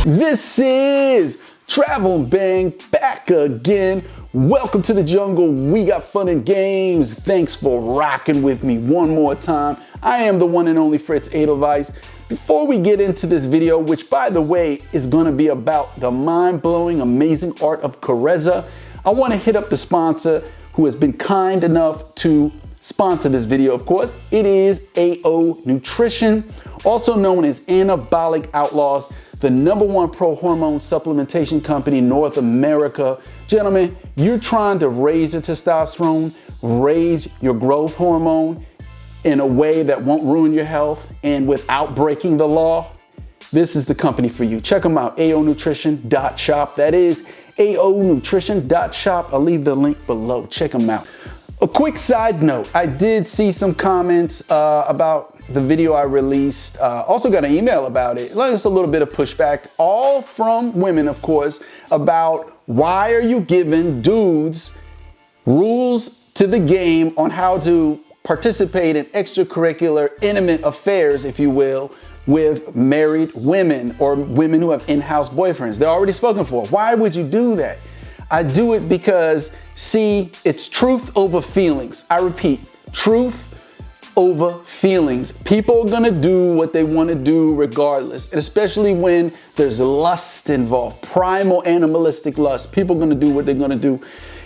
This is Travel and Bang back again. Welcome to the jungle. We got fun and games. Thanks for rocking with me one more time. I am the one and only Fritz Edelweiss. Before we get into this video, which by the way is going to be about the mind-blowing, amazing art of Karezza, I want to hit up the sponsor who has been kind enough to sponsor this video, of course. It is AO Nutrition, also known as Anabolic Outlaws, the #1 pro-hormone supplementation company in North America. Gentlemen, you're trying to raise your testosterone, raise your growth hormone in a way that won't ruin your health and without breaking the law. This is the company for you. Check them out, aonutrition.shop. That is aonutrition.shop. I'll leave the link below. Check them out. A quick side note, I did see some comments about the video I released. Also got an email about it. Just a little bit of pushback, all from women, of course, about why are you giving dudes rules to the game on how to participate in extracurricular, intimate affairs, if you will, with married women or women who have in-house boyfriends. They're already spoken for. Why would you do that? I do it because, see, it's truth over feelings. I repeat, truth over feelings. People are gonna do what they want to do regardless, and especially when there's lust involved, primal animalistic lust. People are gonna do what they're gonna do.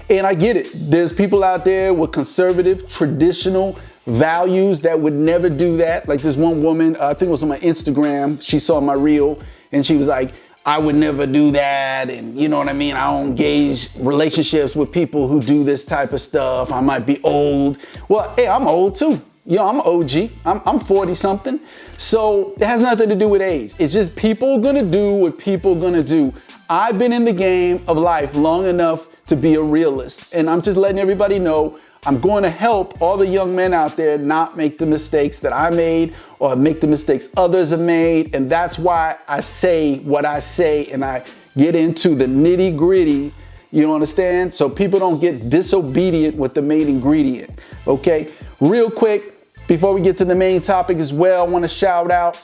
And I get it. There's people out there with conservative, traditional values that would never do that. Like this one woman, I think it was on my Instagram, she saw my reel and she was like, I would never do that, and you know what I mean? I don't engage relationships with people who do this type of stuff. I might be old. Well, hey, I'm old too. You know, I'm OG. I'm 40 something. So it has nothing to do with age. It's just people gonna do what people gonna do. I've been in the game of life long enough to be a realist, and I'm just letting everybody know I'm going to help all the young men out there not make the mistakes that I made or make the mistakes others have made. And that's why I say what I say and I get into the nitty gritty. You understand? So people don't get disobedient with the main ingredient. Okay, real quick, before we get to the main topic as well, I want to shout out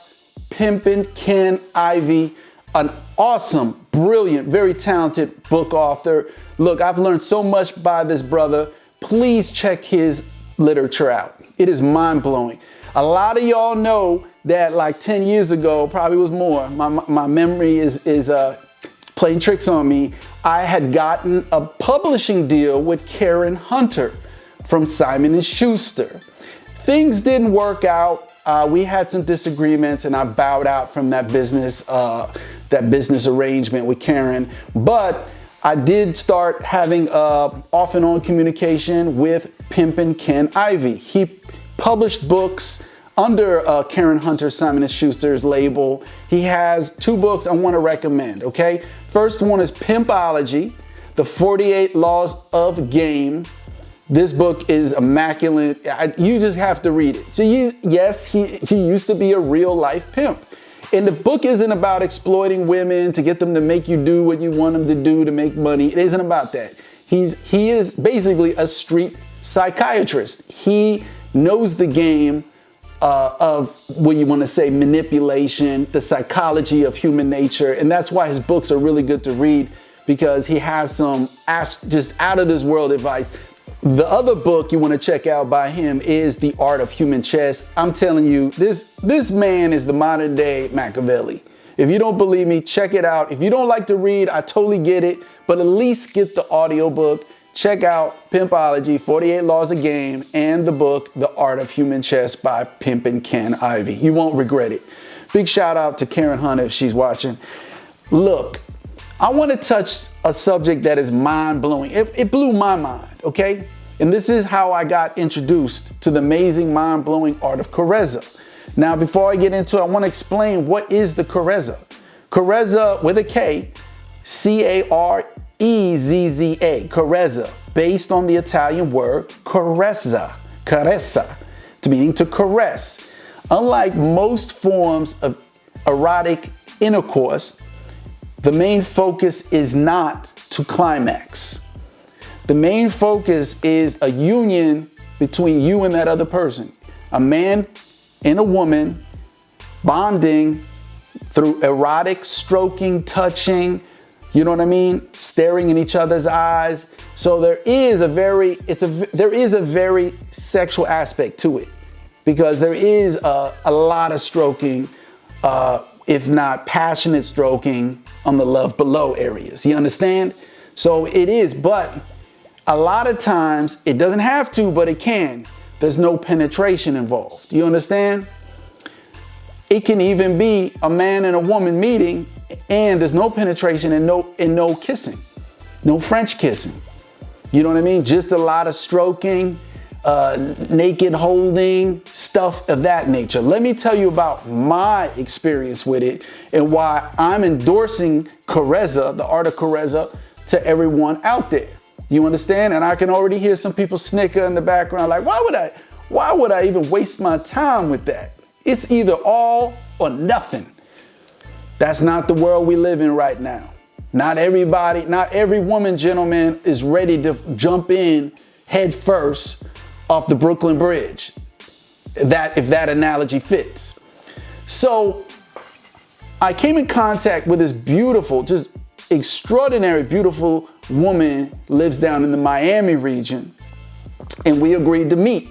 Pimpin' Ken Ivy, an awesome, brilliant, very talented book author. Look, I've learned so much by this brother. Please check his literature out. It is mind-blowing. A lot of y'all know that like 10 years ago, probably was more, my memory is playing tricks on me. I had gotten a publishing deal with Karen Hunter from Simon & Schuster. Things didn't work out. We had some disagreements and I bowed out from that business arrangement with Karen. But I did start having off and on communication with Pimpin' Ken Ivy. He published books under Karen Hunter, Simon & Schuster's label. He has 2 books I want to recommend, okay? First one is Pimpology, The 48 Laws of Game. This book is immaculate. You just have to read it. So yes, he used to be a real life pimp. And the book isn't about exploiting women to get them to make you do what you want them to do to make money. It isn't about that. He is basically a street psychiatrist. He knows the game of what you want to say, manipulation, the psychology of human nature. And that's why his books are really good to read, because he has some just out of this world advice. The other book you want to check out by him is The Art of Human Chess. I'm telling you, this man is the modern day Machiavelli. If you don't believe me, check it out. If you don't like to read, I totally get it, but at least get the audiobook. Check out Pimpology, 48 Laws of Game, and the book, The Art of Human Chess by Pimpin' Ken Ivy. You won't regret it. Big shout out to Karen Hunter if she's watching. Look, I want to touch a subject that is mind-blowing. It blew my mind, okay? And this is how I got introduced to the amazing, mind-blowing art of Karezza. Now, before I get into it, I want to explain what is the Karezza. Karezza with a K, C-A-R-E-Z-Z-A, Karezza, based on the Italian word Karezza, meaning to caress. Unlike most forms of erotic intercourse, the main focus is not to climax. The main focus is a union between you and that other person. A man and a woman bonding through erotic stroking, touching, you know what I mean? Staring in each other's eyes. So there is a very sexual aspect to it, because there is a lot of stroking, if not passionate stroking on the love below areas. You understand? So it is, but a lot of times it doesn't have to, but it can. There's no penetration involved. You understand? It can even be a man and a woman meeting and there's no penetration and no kissing, no French kissing. You know what I mean? Just a lot of stroking, naked holding, stuff of that nature. Let me tell you about my experience with it and why I'm endorsing Karezza, the art of Karezza, to everyone out there. You understand? And I can already hear some people snicker in the background like, why would I even waste my time with that? It's either all or nothing. That's not the world we live in right now. Not everybody, not every woman, gentlemen, is ready to jump in head first off the Brooklyn Bridge. If that analogy fits. So I came in contact with this beautiful, just extraordinary, beautiful woman, lives down in the Miami region, and we agreed to meet.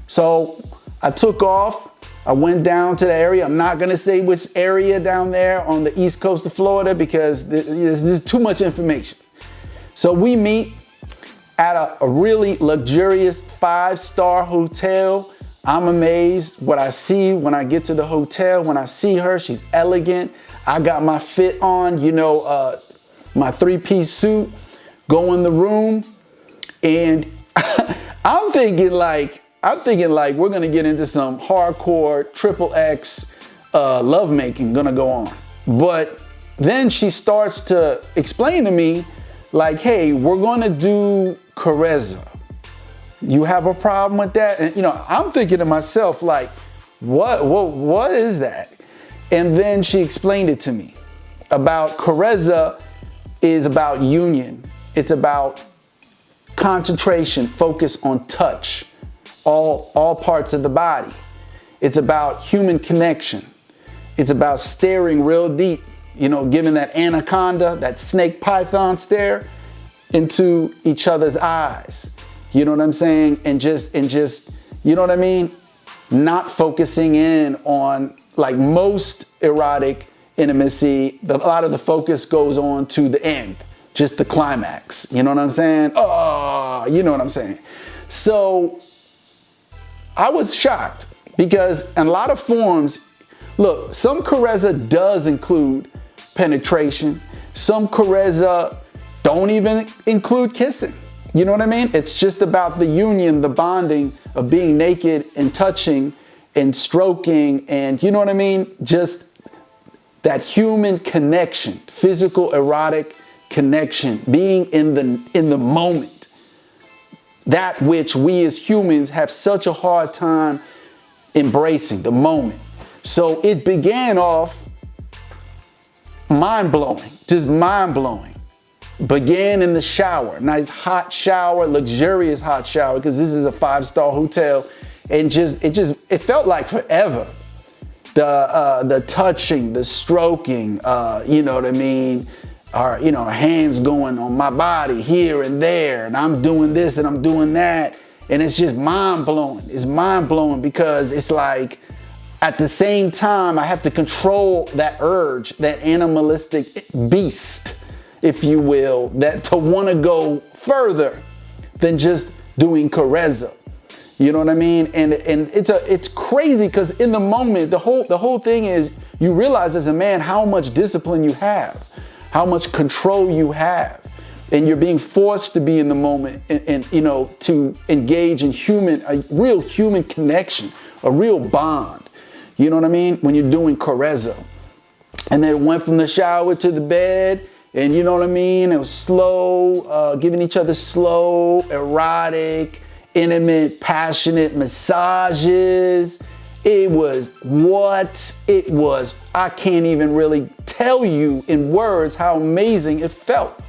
So I took off. I went down to the area. I'm not going to say which area down there on the east coast of Florida because there's too much information. So we meet at a really luxurious 5-star hotel. I'm amazed what I see when I get to the hotel. When I see her, she's elegant. I got my fit on, you know, my 3-piece suit, go in the room, and I'm thinking like we're gonna get into some hardcore XXX lovemaking gonna go on. But then she starts to explain to me like, hey, we're gonna do Karezza. You have a problem with that? And you know, I'm thinking to myself like, what is that? And then she explained it to me about Karezza is about union. It's about concentration, focus on touch. All parts of the body. It's about human connection. It's about staring real deep, you know, giving that anaconda, that snake python stare into each other's eyes. You know what I'm saying? And just, you know what I mean? Not focusing in on, like most erotic intimacy, a lot of the focus goes on to the end, just the climax. You know what I'm saying? Oh, you know what I'm saying? So I was shocked because in a lot of forms, look, some Karezza does include penetration. Some Karezza don't even include kissing. You know what I mean? It's just about the union, the bonding of being naked and touching and stroking and, you know what I mean? Just that human connection, physical, erotic connection, being in the moment. That which we as humans have such a hard time embracing, the moment. So it began off mind-blowing, just mind-blowing. Began in the shower, nice hot shower, luxurious hot shower, because this is a 5-star hotel. And it felt like forever. The touching, the stroking, you know what I mean? Our hands going on my body here and there, and I'm doing this and I'm doing that, and it's just mind-blowing. It's mind-blowing because it's like at the same time I have to control that urge, that animalistic beast, if you will, that to want to go further than just doing Karezza. You know what I mean? And it's crazy because in the moment, the whole thing is you realize as a man how much discipline you have, how much control you have, and you're being forced to be in the moment and you know, to engage in a real human connection, a real bond. You know what I mean? When you're doing Karezza. And then it went from the shower to the bed, and you know what I mean? It was slow, giving each other slow, erotic, intimate, passionate massages. It was I can't even really tell you in words how amazing it felt.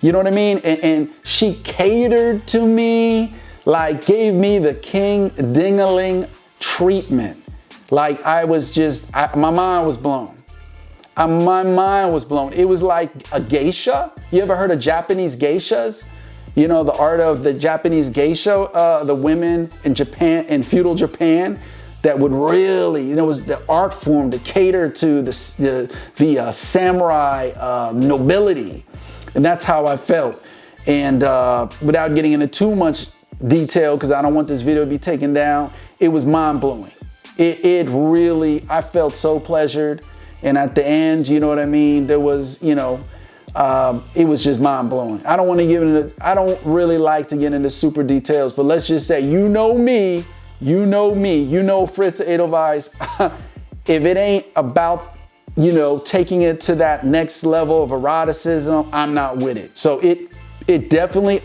You know what I mean? And she catered to me, like gave me the king dingling treatment. Like I was my mind was blown. my mind was blown. It was like a geisha. You ever heard of Japanese geishas? You know, the art of the Japanese geisha, the women in Japan, in feudal Japan, that would really, you know, it was the art form to cater to the samurai nobility. And that's how I felt. And without getting into too much detail, because I don't want this video to be taken down, it was mind-blowing. It really, I felt so pleasured. And at the end, you know what I mean, there was, you know, it was just mind-blowing. I don't want to give it, I don't really like to get into super details, but let's just say, you know me, you know Fritz Edelweiss. If it ain't about, you know, taking it to that next level of eroticism, I'm not with it. So it definitely,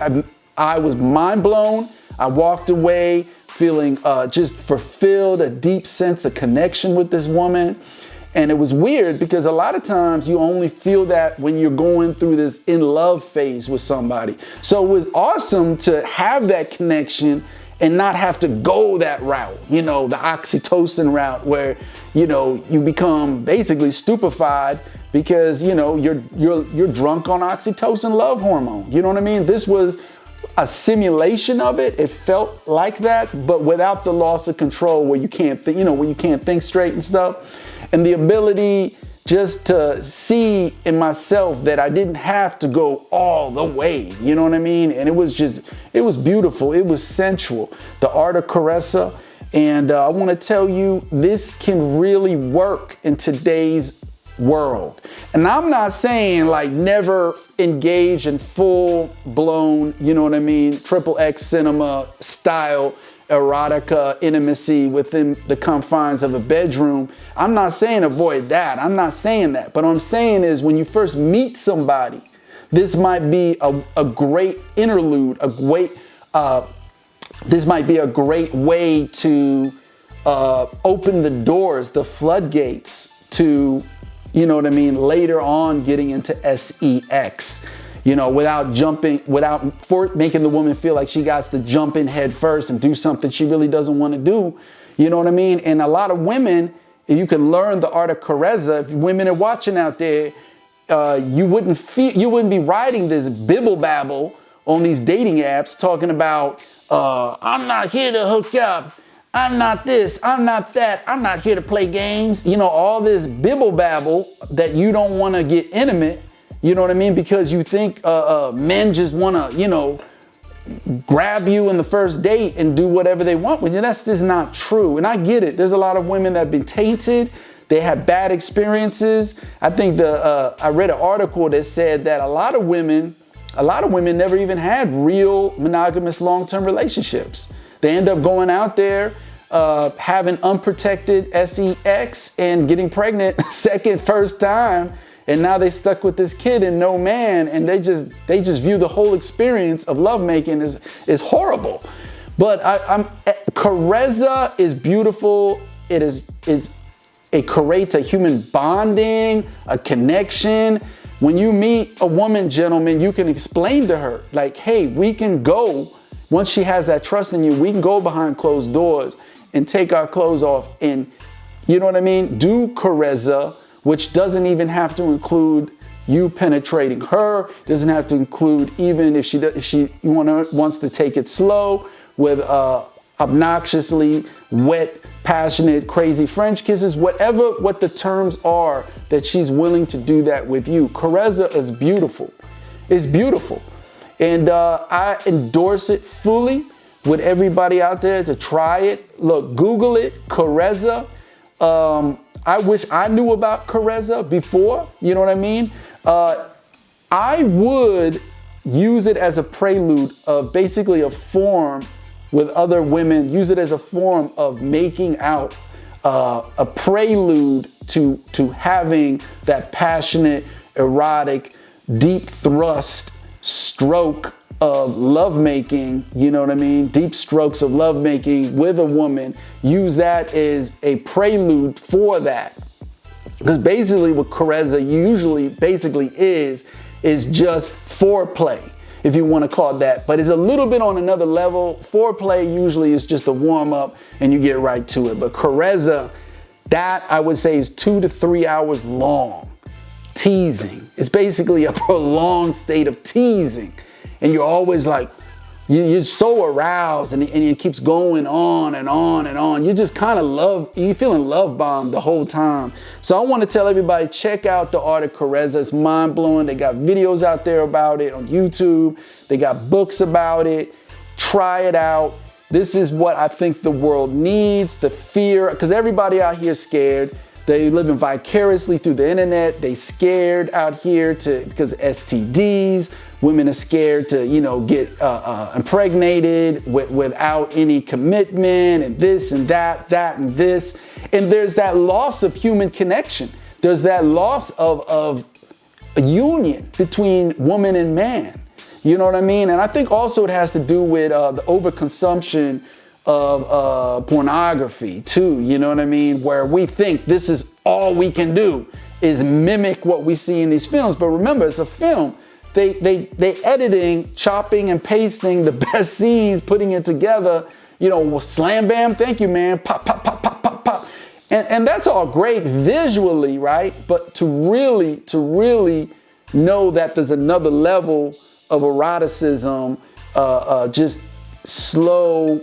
I was mind blown. I walked away feeling just fulfilled, a deep sense of connection with this woman. And it was weird because a lot of times you only feel that when you're going through this in love phase with somebody. So it was awesome to have that connection and not have to go that route, you know, the oxytocin route where, you know, you become basically stupefied because, you know, you're drunk on oxytocin love hormone. You know what I mean? This was a simulation of it. It felt like that, but without the loss of control where you can't think, you know, where you can't think straight and stuff. And the ability just to see in myself that I didn't have to go all the way, you know what I mean? And it was just, it was beautiful. It was sensual. The art of Karezza. And I want to tell you, this can really work in today's world. And I'm not saying like never engage in full blown, you know what I mean, XXX cinema style erotica intimacy within the confines of a bedroom. I'm not saying avoid that. I'm not saying that. But what I'm saying is when you first meet somebody, this might be a great interlude, this might be a great way to open the doors, the floodgates to, you know what I mean, later on getting into sex. You know, without making the woman feel like she got to jump in head first and do something she really doesn't want to do. You know what I mean? And a lot of women, if you can learn the art of Karezza, if women are watching out there, you wouldn't be writing this bibble babble on these dating apps talking about, I'm not here to hook up. I'm not this, I'm not that, I'm not here to play games. You know, all this bibble babble that you don't want to get intimate. You know what I mean? Because you think men just want to, you know, grab you in the first date and do whatever they want with you. That's just not true. And I get it. There's a lot of women that have been tainted. They had bad experiences. I think I read an article that said that a lot of women never even had real monogamous long-term relationships. They end up going out there, having unprotected sex and getting pregnant first time. And now they stuck with this kid and no man, and they just view the whole experience of lovemaking as horrible. But Karezza is beautiful. It creates a human bonding, a connection. When you meet a woman, gentlemen, you can explain to her like, hey, we can go, once she has that trust in you, we can go behind closed doors and take our clothes off and, you know what I mean, do Karezza, which doesn't even have to include you penetrating her, doesn't have to include even if she wants to take it slow with obnoxiously wet, passionate, crazy French kisses, what the terms are that she's willing to do that with you. Karezza is beautiful. It's beautiful. And I endorse it fully with everybody out there to try it. Look, Google it, Karezza. I wish I knew about Karezza before, you know what I mean? I would use it as a prelude of basically a form with other women, use it as a form of making out, a prelude to having that passionate, erotic, deep thrust stroke of lovemaking, you know what I mean? Deep strokes of lovemaking with a woman. Use that as a prelude for that. Because basically what Karezza usually basically is just foreplay, if you want to call it that. But it's a little bit on another level. Foreplay usually is just a warm up and you get right to it. But Karezza, that I would say is 2 to 3 hours long. teasing. It's basically a prolonged state of teasing. And you're always like, you're so aroused, and it keeps going on and on and on. You just kind of you're feeling love bombed the whole time. So I want to tell everybody, check out the art of Karezza. It's mind blowing. They got videos out there about it on YouTube. They got books about it. Try it out. This is what I think the world needs, the fear, because everybody out here is scared. They living vicariously through the internet. They scared out here because STDs. Women are scared to, get impregnated without any commitment, and this and that and this. And there's that loss of human connection. There's that loss of a union between woman and man. You know what I mean? And I think also it has to do with the overconsumption of pornography too. You know what I mean? Where we think this is all we can do is mimic what we see in these films. But remember, it's a film. They editing, chopping and pasting the best scenes, putting it together, slam bam, thank you, man, pop, pop, pop, pop, pop, pop. And that's all great visually, right? But to really know that there's another level of eroticism, just slow,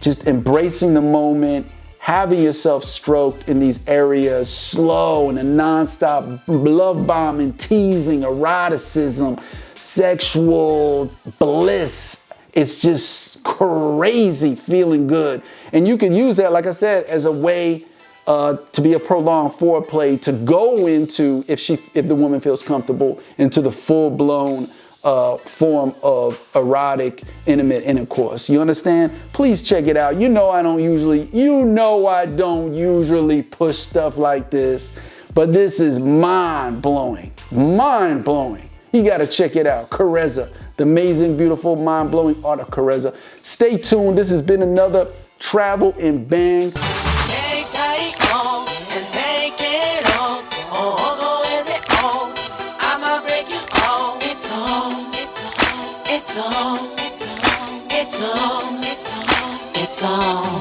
just embracing the moment, having yourself stroked in these areas, slow and a nonstop love bombing, teasing, eroticism, sexual bliss. It's just crazy feeling good. And you can use that, like I said, as a way to be a prolonged foreplay, to go into, if the woman feels comfortable, into the full-blown form of erotic, intimate intercourse. You understand? Please check it out. I don't usually push stuff like this, but this is mind-blowing. Mind-blowing. You got to check it out. Karezza, the amazing, beautiful, mind-blowing art of Karezza. Stay tuned. This has been another Travel and Bang. It's on.